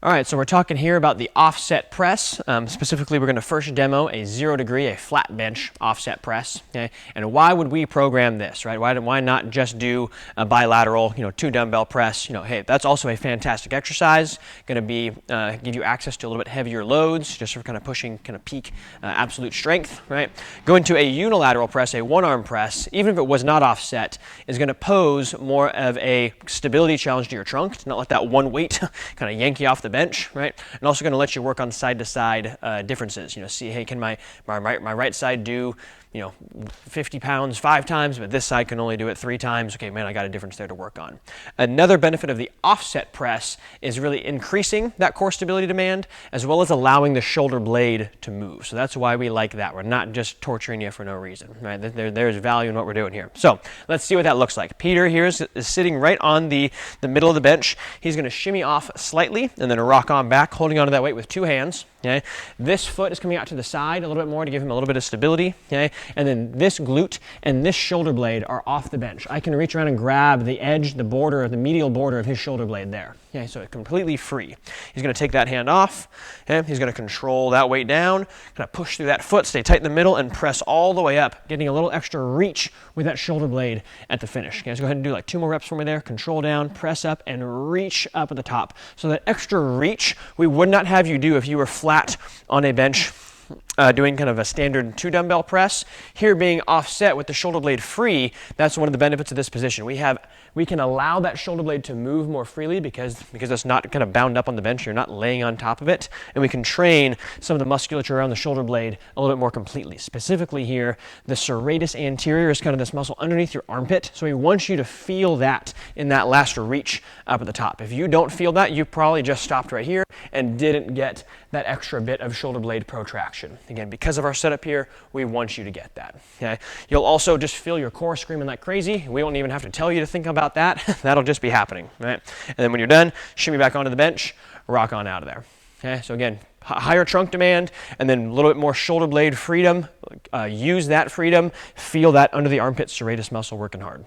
All right, so we're talking here about the offset press. Specifically, we're going to first demo a 0 degree, a flat bench offset press. Okay, and why would we program this, right? Why not just do a bilateral, 2 dumbbell press? Hey, that's also a fantastic exercise. Going to be give you access to a little bit heavier loads, just for kind of pushing, kind of peak absolute strength, right? Going to a unilateral press, a one-arm press, even if it was not offset, is going to pose more of a stability challenge to your trunk to not let that one weight kind of yank you off the bench, right? And also going to let you work on side-to-side differences. See, hey, can my right side do 50 pounds 5 times, but this side can only do it 3 times. Okay, man, I got a difference there to work on. Another benefit of the offset press is really increasing that core stability demand, as well as allowing the shoulder blade to move. So that's why we like that. We're not just torturing you for no reason, right? There's value in what we're doing here. So let's see what that looks like. Peter here is sitting right on the middle of the bench. He's going to shimmy off slightly and then rock on back, holding onto that weight with 2 hands. Okay, this foot is coming out to the side a little bit more to give him a little bit of stability. Okay, and then this glute and this shoulder blade are off the bench. I can reach around and grab the edge, the border, the medial border of his shoulder blade there. Okay, so it's completely free. He's going to take that hand off. Okay, he's going to control that weight down, kind of push through that foot, stay tight in the middle, and press all the way up, getting a little extra reach with that shoulder blade at the finish. Okay, so go ahead and do like 2 more reps for me there. Control down, press up, and reach up at the top. So that extra reach we would not have you do if you were flat on a bench doing kind of a standard 2 dumbbell press. Here being offset with the shoulder blade free, that's one of the benefits of this position. We can allow that shoulder blade to move more freely because it's not kind of bound up on the bench. You're not laying on top of it. And we can train some of the musculature around the shoulder blade a little bit more completely. Specifically here, the serratus anterior is kind of this muscle underneath your armpit. So we want you to feel that in that last reach up at the top. If you don't feel that, you probably just stopped right here and didn't get that extra bit of shoulder blade protraction. Again, because of our setup here, we want you to get that. Okay? You'll also just feel your core screaming like crazy. We don't even have to tell you to think about that. That'll just be happening, right? And then when you're done, shimmy back onto the bench, rock on out of there. Okay? So again, higher trunk demand, and then a little bit more shoulder blade freedom. Use that freedom. Feel that under the armpit serratus muscle working hard.